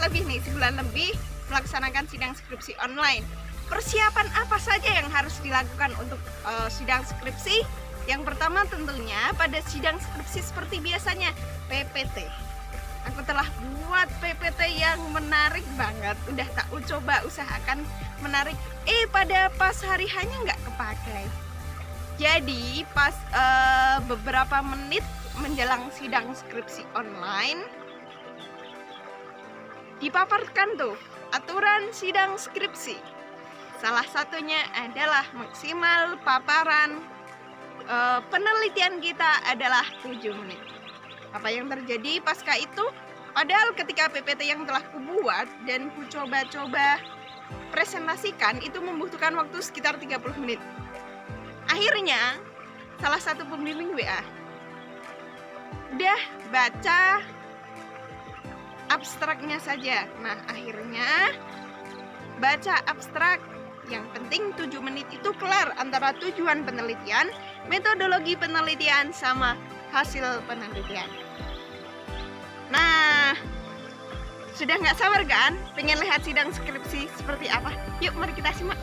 lebih nih, sebulan lebih melaksanakan sidang skripsi online. Persiapan apa saja yang harus dilakukan untuk sidang skripsi? Yang pertama tentunya pada sidang skripsi seperti biasanya PPT. Aku telah buat PPT yang menarik banget. Udah tak coba usahakan menarik. Pada pas hari hanya nggak kepakai. Jadi pas beberapa menit menjelang sidang skripsi online dipaparkan tuh aturan sidang skripsi. Salah satunya adalah maksimal paparan penelitian kita adalah 7 menit. Apa yang terjadi pasca itu? Padahal ketika PPT yang telah kubuat dan ku coba-coba presentasikan itu membutuhkan waktu sekitar 30 menit. Akhirnya salah satu pembimbing WA, udah baca abstraknya saja. Nah, akhirnya baca abstrak. Yang penting 7 menit itu kelar antara tujuan penelitian, metodologi penelitian, sama hasil penelitian. Nah, sudah nggak sabar kan? Pengen lihat sidang skripsi seperti apa? Yuk, mari kita simak.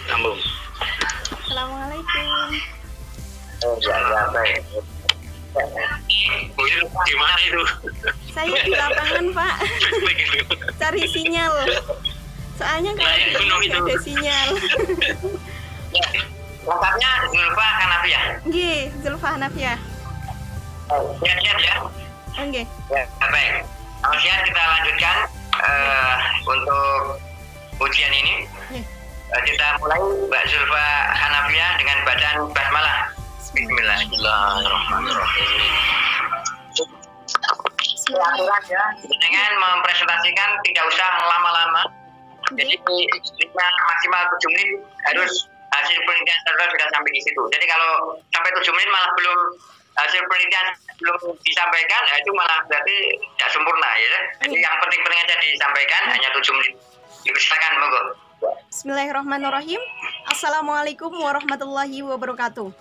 Sambung. Assalamualaikum. Ya, baik. Gimana itu? Saya di lapangan, Pak. Cari sinyal. Soalnya kalau tidak ada sinyal. Lengkapnya Zulfa Hanafiah. Nggih, Zulfa Hanafiah. Siap-siap ya. Oke. Ya, baik. Siap, kita lanjutkan untuk ujian ini. Kita mulai Mbak Zulfa Hanafiah dengan bacaan basmalah. Bismillahirrahmanirrahim. Aturan ya, dengan mempresentasikan tidak usah lama-lama. Jadi maksimal 7 menit harus hasil penelitian sudah sampai di situ. Jadi kalau sampai 7 menit malah belum hasil penelitian belum disampaikan, itu malah berarti tidak sempurna ya. Jadi yang penting-penting aja disampaikan, hanya 7 menit. Silakan, monggo. Bismillahirrahmanirrahim. Assalamualaikum warahmatullahi wabarakatuh.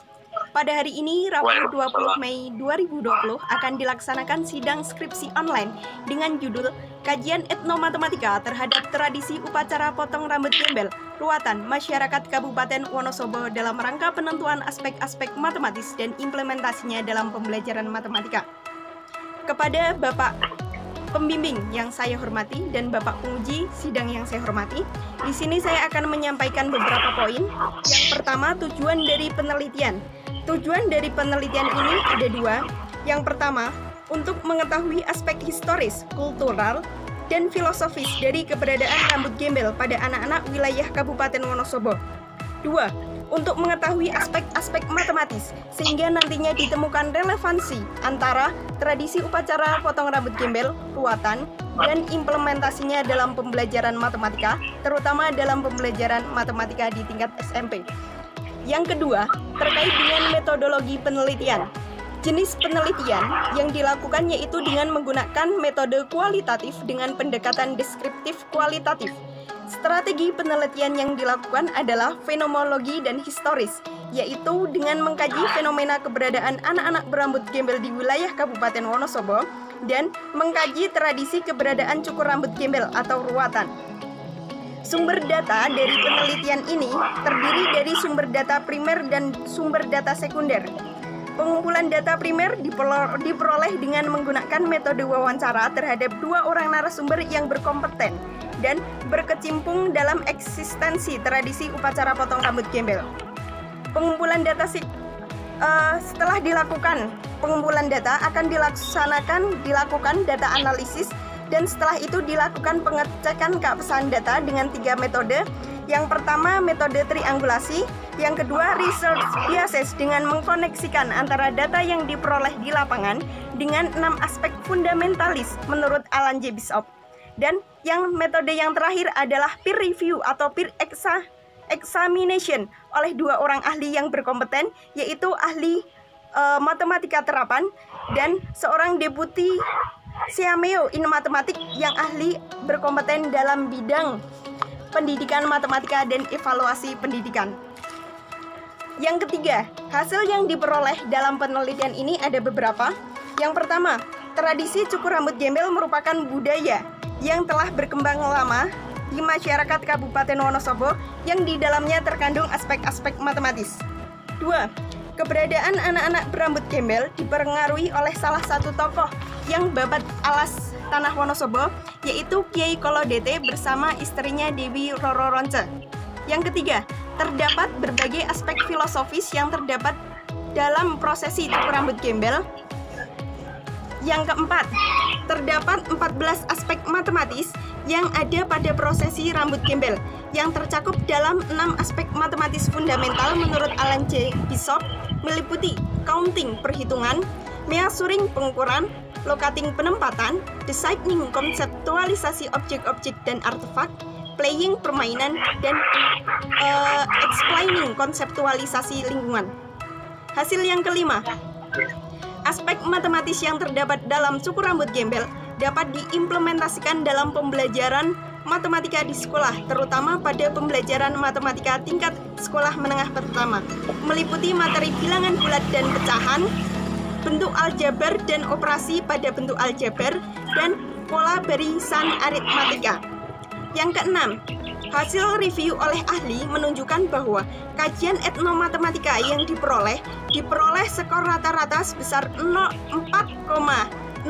Pada hari ini, Rabu 20 Mei 2020 akan dilaksanakan sidang skripsi online dengan judul Kajian Etnomatematika terhadap Tradisi Upacara Potong Rambut Gembel Ruatan Masyarakat Kabupaten Wonosobo dalam rangka penentuan aspek-aspek matematis dan implementasinya dalam pembelajaran matematika. Kepada Bapak Pembimbing yang saya hormati dan Bapak Penguji sidang yang saya hormati, di sini saya akan menyampaikan beberapa poin. Yang pertama, tujuan dari penelitian. Tujuan dari penelitian ini ada 2. Yang pertama, untuk mengetahui aspek historis, kultural, dan filosofis dari keberadaan rambut gembel pada anak-anak wilayah Kabupaten Wonosobo. 2. Untuk mengetahui aspek-aspek matematis, sehingga nantinya ditemukan relevansi antara tradisi upacara potong rambut gembel, ruatan, dan implementasinya dalam pembelajaran matematika, terutama dalam pembelajaran matematika di tingkat SMP. Yang kedua, terkait dengan metodologi penelitian. Jenis penelitian yang dilakukan yaitu dengan menggunakan metode kualitatif dengan pendekatan deskriptif kualitatif. Strategi penelitian yang dilakukan adalah fenomenologi dan historis, yaitu dengan mengkaji fenomena keberadaan anak-anak berambut gembel di wilayah Kabupaten Wonosobo dan mengkaji tradisi keberadaan cukur rambut gembel atau ruatan. Sumber data dari penelitian ini terdiri dari sumber data primer dan sumber data sekunder. Pengumpulan data primer diperoleh dengan menggunakan metode wawancara terhadap 2 orang narasumber yang berkompeten dan berkecimpung dalam eksistensi tradisi upacara potong rambut gembel. Pengumpulan data setelah dilakukan pengumpulan data akan dilakukan data analisis, dan setelah itu dilakukan pengecekan keabsahan data dengan 3 metode. Yang pertama, metode triangulasi. Yang kedua, research biases dengan mengkoneksikan antara data yang diperoleh di lapangan dengan 6 aspek fundamentalis menurut Alan J. Bishop. Dan yang metode yang terakhir adalah peer review atau peer examination oleh 2 orang ahli yang berkompeten, yaitu ahli matematika terapan dan seorang deputi Siameo in matematik yang ahli berkompeten dalam bidang pendidikan matematika dan evaluasi pendidikan. Yang ketiga, hasil yang diperoleh dalam penelitian ini ada beberapa. Yang pertama, tradisi cukur rambut gembel merupakan budaya yang telah berkembang lama di masyarakat Kabupaten Wonosobo yang di dalamnya terkandung aspek-aspek matematis. 2. Keberadaan anak-anak berambut gembel dipengaruhi oleh salah satu tokoh yang babat alas tanah Wonosobo, yaitu Kiai Kolodete bersama istrinya Dewi Roro Ronce. Yang ketiga, terdapat berbagai aspek filosofis yang terdapat dalam prosesi cukur rambut gembel. Yang keempat, terdapat 14 aspek matematis yang ada pada prosesi rambut gembel yang tercakup dalam 6 aspek matematis fundamental menurut Alan J. Bishop, meliputi counting perhitungan, measuring pengukuran, locating penempatan, designing konseptualisasi objek-objek dan artefak, playing permainan, dan explaining konseptualisasi lingkungan. Hasil yang kelima, aspek matematis yang terdapat dalam cukur rambut gembel dapat diimplementasikan dalam pembelajaran matematika di sekolah, terutama pada pembelajaran matematika tingkat sekolah menengah pertama, meliputi materi bilangan bulat dan pecahan, bentuk aljabar dan operasi pada bentuk aljabar, dan pola barisan aritmatika. Yang keenam, hasil review oleh ahli menunjukkan bahwa kajian etnomatematika yang diperoleh skor rata-rata sebesar 4,0715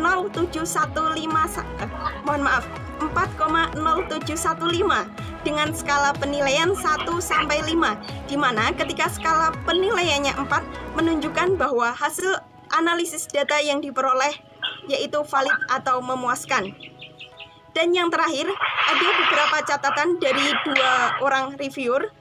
dengan skala penilaian 1-5, di mana ketika skala penilaiannya 4 menunjukkan bahwa hasil analisis data yang diperoleh yaitu valid atau memuaskan. Dan yang terakhir, ada beberapa catatan dari 2 orang reviewer,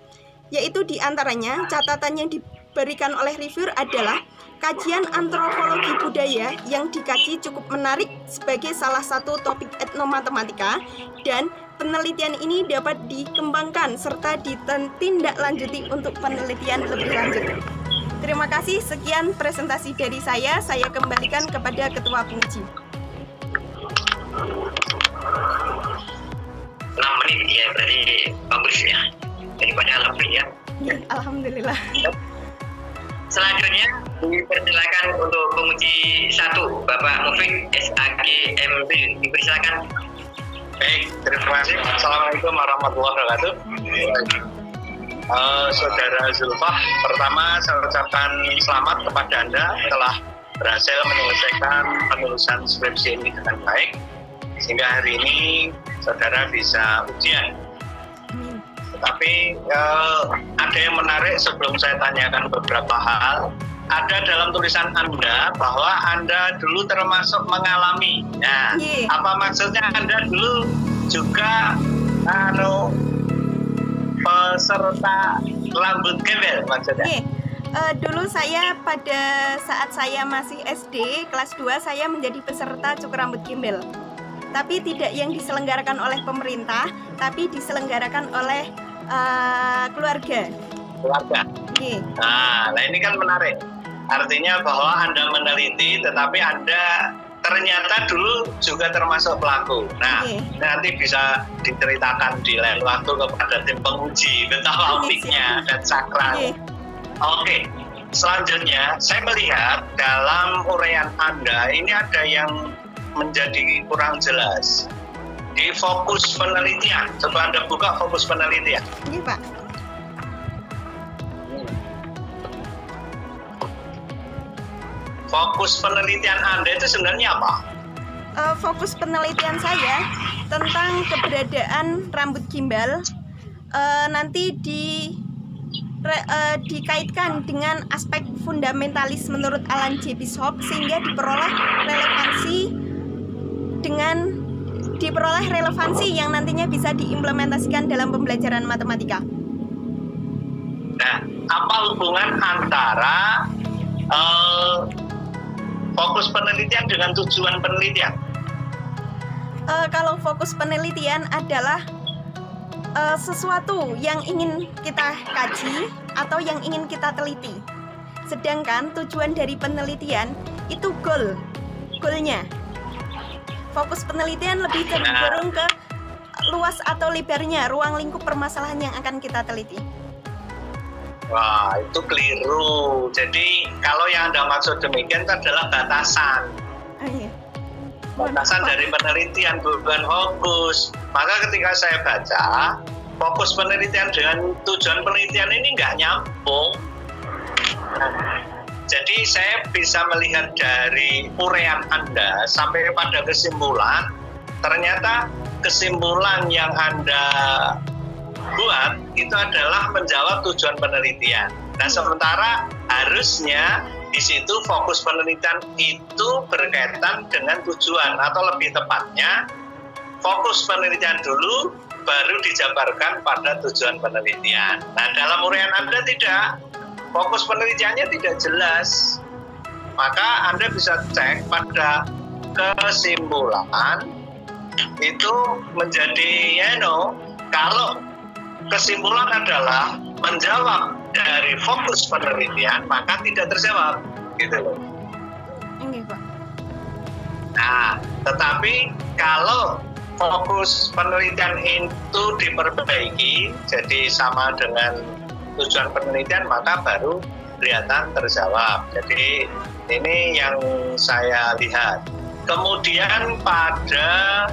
yaitu diantaranya catatan yang diberikan oleh reviewer adalah kajian antropologi budaya yang dikaji cukup menarik sebagai salah satu topik etnomatematika, dan penelitian ini dapat dikembangkan serta ditindaklanjuti untuk penelitian lebih lanjut. Terima kasih, sekian presentasi dari saya kembalikan kepada Ketua Penguji. 6 menit ya, berarti bagus ya, daripada lebih ya. Alhamdulillah. Selanjutnya dipersilakan untuk penguji 1, Bapak Mufik SAG MB, dipersilakan. Baik, terima kasih. Assalamualaikum warahmatullahi wabarakatuh. Saudara Zulfah, pertama saya ucapkan selamat kepada Anda telah berhasil menyelesaikan penulisan skripsi ini dengan baik, sehingga hari ini saudara bisa ujian. Tetapi ada yang menarik sebelum saya tanyakan beberapa hal. Ada dalam tulisan Anda bahwa Anda dulu termasuk mengalami. Nah, apa maksudnya Anda dulu juga peserta rambut gembel maksudnya? Dulu saya pada saat saya masih SD kelas 2 saya menjadi peserta cukur rambut gembel. Tapi tidak yang diselenggarakan oleh pemerintah, tapi diselenggarakan oleh keluarga. Nah, ini kan menarik. Artinya bahwa Anda meneliti, tetapi Anda ternyata dulu juga termasuk pelaku. Nah, nanti bisa diceritakan di lain waktu kepada tim penguji betapa uniknya dan sakral. Oke, selanjutnya saya melihat dalam uraian Anda ini ada yang menjadi kurang jelas di fokus penelitian. Coba Anda buka fokus penelitian. Iya, Pak. Fokus penelitian Anda itu sebenarnya apa? Fokus penelitian saya tentang keberadaan rambut gimbal nanti dikaitkan dengan aspek fundamentalis menurut Alan J. Bishop, sehingga diperoleh relevansi yang nantinya bisa diimplementasikan dalam pembelajaran matematika. Nah, apa hubungan antara fokus penelitian dengan tujuan penelitian? Kalau fokus penelitian adalah sesuatu yang ingin kita kaji atau yang ingin kita teliti. Sedangkan tujuan dari penelitian itu goalnya. Fokus penelitian lebih cenderung ke luas atau lebarnya ruang lingkup permasalahan yang akan kita teliti. Wah, itu keliru. Jadi kalau yang Anda maksud demikian itu adalah batasan. Iya. Batasan dari penelitian, bukan fokus. Maka ketika saya baca, fokus penelitian dengan tujuan penelitian ini nggak nyambung. Jadi saya bisa melihat dari uraian Anda sampai pada kesimpulan, ternyata kesimpulan yang Anda buat itu adalah menjawab tujuan penelitian. Nah, sementara harusnya di situ fokus penelitian itu berkaitan dengan tujuan, atau lebih tepatnya fokus penelitian dulu baru dijabarkan pada tujuan penelitian. Nah, dalam uraian Anda tidak, fokus penelitiannya tidak jelas. Maka Anda bisa cek pada kesimpulan itu menjadi kalau kesimpulan adalah menjawab dari fokus penelitian, maka tidak terjawab, gitu loh. Ini, Pak. Nah, tetapi kalau fokus penelitian itu diperbaiki, jadi sama dengan tujuan penelitian, maka baru kelihatan terjawab. Jadi ini yang saya lihat. Kemudian pada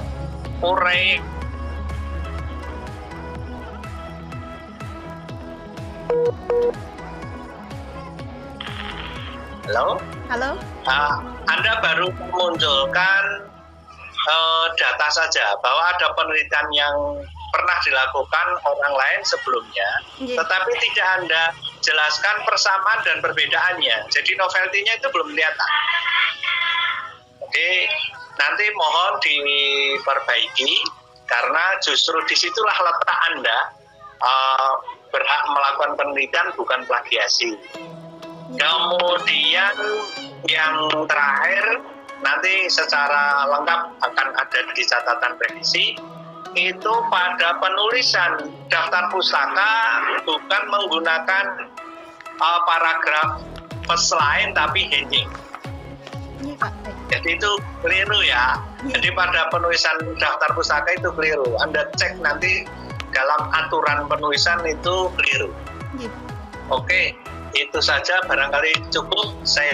uraian Halo? Halo? Anda baru memunculkan data saja bahwa ada penelitian yang pernah dilakukan orang lain sebelumnya, tetapi tidak Anda jelaskan persamaan dan perbedaannya. Jadi novelty-nya itu belum kelihatan. Jadi nanti mohon diperbaiki, karena justru disitulah letak Anda berhak melakukan penelitian, bukan plagiasi. Kemudian yang terakhir, nanti secara lengkap akan ada di catatan revisi, itu pada penulisan daftar pustaka bukan menggunakan paragraf first line tapi heading. Jadi itu keliru ya. Jadi pada penulisan daftar pustaka itu keliru. Anda cek nanti dalam aturan penulisan itu keliru. Oke, itu saja barangkali cukup. Saya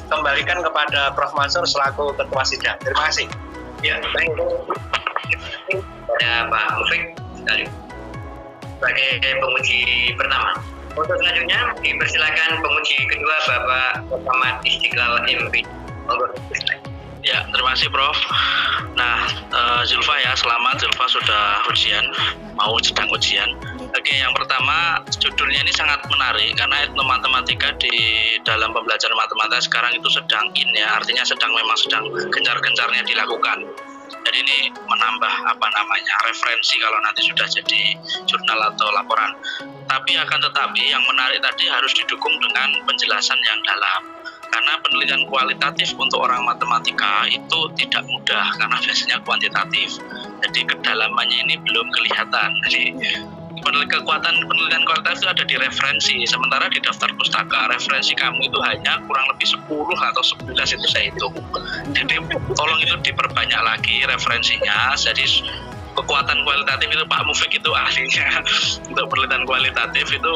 kembalikan kepada Prof. Mansur selaku Ketua Sidang. Terima kasih. Ya, baik. Pada Pak Mufik sebagai penguji pertama. Untuk selanjutnya dipersilakan penguji kedua Bapak Muhammad Istiqlal MP. Ya, terima kasih Prof. Nah, Zulfa ya, selamat Zulfa sudah ujian, mau sedang ujian. Oke, yang pertama judulnya ini sangat menarik karena etnomatematika di dalam pembelajaran matematika sekarang itu sedang in ya, artinya memang sedang gencar-gencarnya dilakukan. Jadi ini menambah referensi kalau nanti sudah jadi jurnal atau laporan. Tapi tetapi yang menarik tadi harus didukung dengan penjelasan yang dalam. Karena penelitian kualitatif untuk orang matematika itu tidak mudah karena biasanya kuantitatif. Jadi kedalamannya ini belum kelihatan. Jadi kekuatan penelitian kualitatif itu ada di referensi. Sementara di daftar pustaka referensi kamu itu hanya kurang lebih 10 atau 11 itu saya hitung. Jadi tolong itu diperbanyak lagi referensinya. Jadi kekuatan kualitatif itu Pak Mufik itu ahlinya. Untuk penelitian kualitatif itu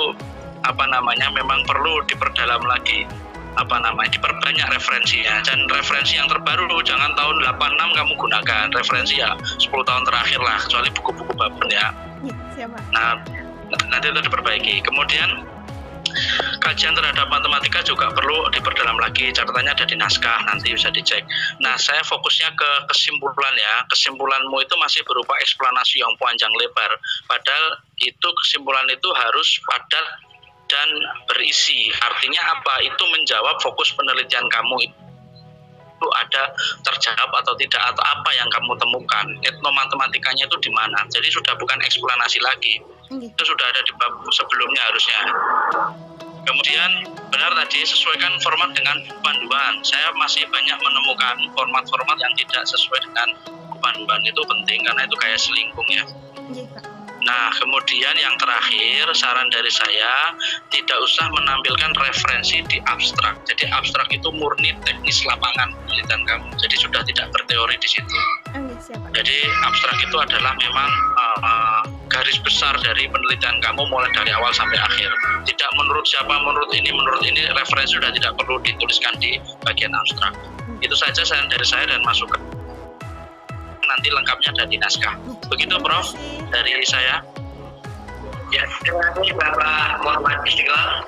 memang perlu diperdalam lagi. Diperbanyak referensinya, dan referensi yang terbaru jangan tahun 86 kamu gunakan, referensi ya 10 tahun terakhir lah, kecuali buku-buku Babon ya. Nah, nanti itu diperbaiki. Kemudian kajian terhadap matematika juga perlu diperdalam lagi, catatannya ada di naskah, nanti bisa dicek. Nah, saya fokusnya ke kesimpulan ya. Kesimpulanmu itu masih berupa eksplanasi yang panjang lebar, padahal itu kesimpulan itu harus padat dan berisi. Artinya apa? Itu menjawab fokus penelitian kamu itu ada terjawab atau tidak, atau apa yang kamu temukan. Etnomatematikanya itu di mana? Jadi sudah bukan eksplanasi lagi. Itu sudah ada di bab sebelumnya harusnya. Kemudian benar tadi, sesuaikan format dengan buku panduan. Saya masih banyak menemukan format-format yang tidak sesuai dengan buku panduan. Itu penting karena itu kayak selingkung ya. Nah, kemudian yang terakhir, saran dari saya, tidak usah menampilkan referensi di abstrak. Jadi abstrak itu murni teknis lapangan penelitian kamu. Jadi sudah tidak berteori di situ. Jadi abstrak itu adalah memang garis besar dari penelitian kamu mulai dari awal sampai akhir. Tidak menurut siapa, menurut ini, referensi sudah tidak perlu dituliskan di bagian abstrak. Itu saja dari saya dan masuk ke nanti lengkapnya ada di naskah. Begitu Prof dari saya. Ya, terima kasih Bapak Muhammad Istiqlal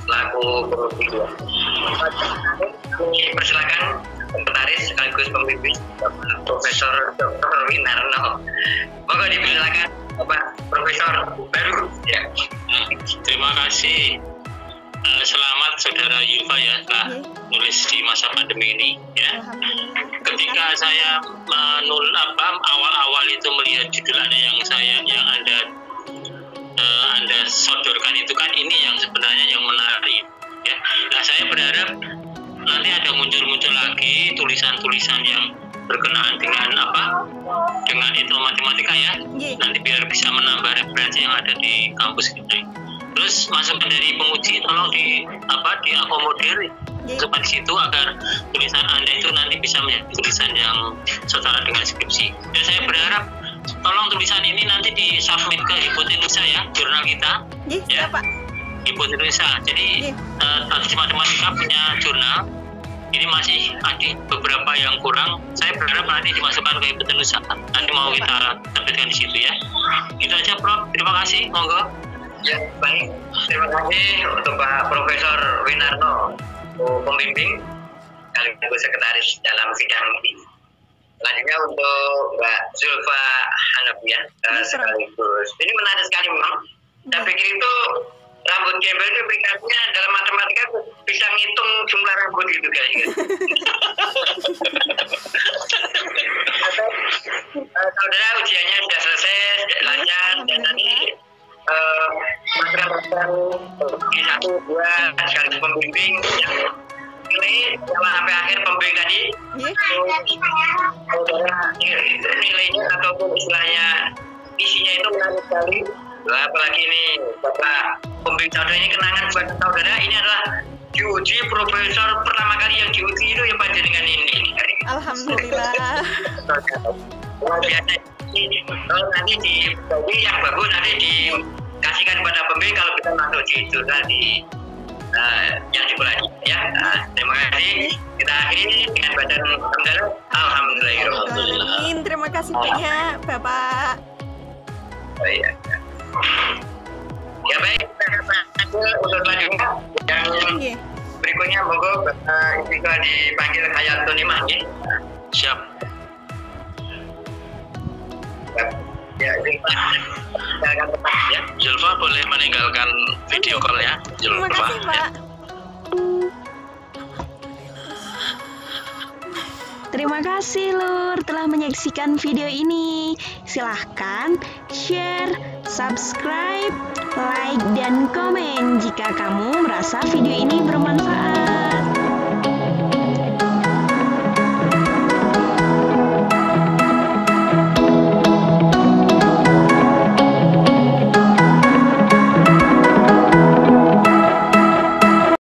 selaku pembimbing. Persilakan sekretaris sekaligus pembimbing Bapak Profesor Dr. Winarno. Monggo dipersilakan Bapak Profesor baru. Ya. Terima kasih. Selamat Saudara Yulfa ya telah nulis di masa pandemi ini ya. Ketika saya awal-awal itu melihat judul yang Anda sodorkan itu kan ini yang sebenarnya yang menarik ya. Nah saya berharap nanti ada muncul lagi tulisan-tulisan yang berkenaan dengan dengan itu matematika ya. Nanti biar bisa menambah referensi yang ada di kampus kita. Terus masukan dari penguji tolong diakomodir supaya di situ agar tulisan Anda itu nanti bisa menjadi tulisan yang setara dengan skripsi. Dan saya berharap tolong tulisan ini nanti disubmit ke Hipotenusa ya, jurnal kita. Ya, Pak. Hipotenusa. Jadi Statistik Matematika punya jurnal. Ini masih ada beberapa yang kurang. Saya berharap nanti dimasukkan ke Hipotenusa. Nanti mau kita terbitkan di situ ya. Gitu aja Prof. Terima kasih. Monggo. Ya, baik. Terima kasih untuk Pak Profesor Winarno, pembimbing sekaligus sekretaris dalam sidang ini. Selanjutnya untuk Mbak Zulfa Hanafiah sekaligus. Ini menarik sekali memang. Saya pikir itu rambut gembel itu aplikasinya dalam matematika bisa ngitung jumlah rambut gitu guys. Saudara ujiannya sudah selesai, lancar dan nanti masyarakat di 1, 2 sekaligus pembimbing yang ini sampai akhir pembimbing tadi saudara nilainya ataupun istilahnya isinya itu menarik sekali. Apalagi ini Bapak pembimbing saudara ini kenangan buat saudara, ini adalah diuji profesor pertama kali yang diuji itu yang panjenengan ini. Alhamdulillah. Luar biasa. Nanti dibagi yang bagus nanti dikasihkan kepada pembimbing kalau kita masuk di jurnal yang dipelajari ya. Terima kasih. Kita akhiri dengan badan hamdalah. Alhamdulillah. Terima kasih banyak Bapak. Oh, iya. Ya baik, untuk selanjutnya yang berikutnya monggo Bapak Istiqlal dipanggil Hayatul Imam ya. Siap. Ya, silakan Bapak ya. Zulfa boleh meninggalkan video call ya. Terima kasih Pak. Terima kasih Lur telah menyaksikan video ini. Silahkan share, subscribe, like, dan komen jika kamu merasa video ini bermanfaat.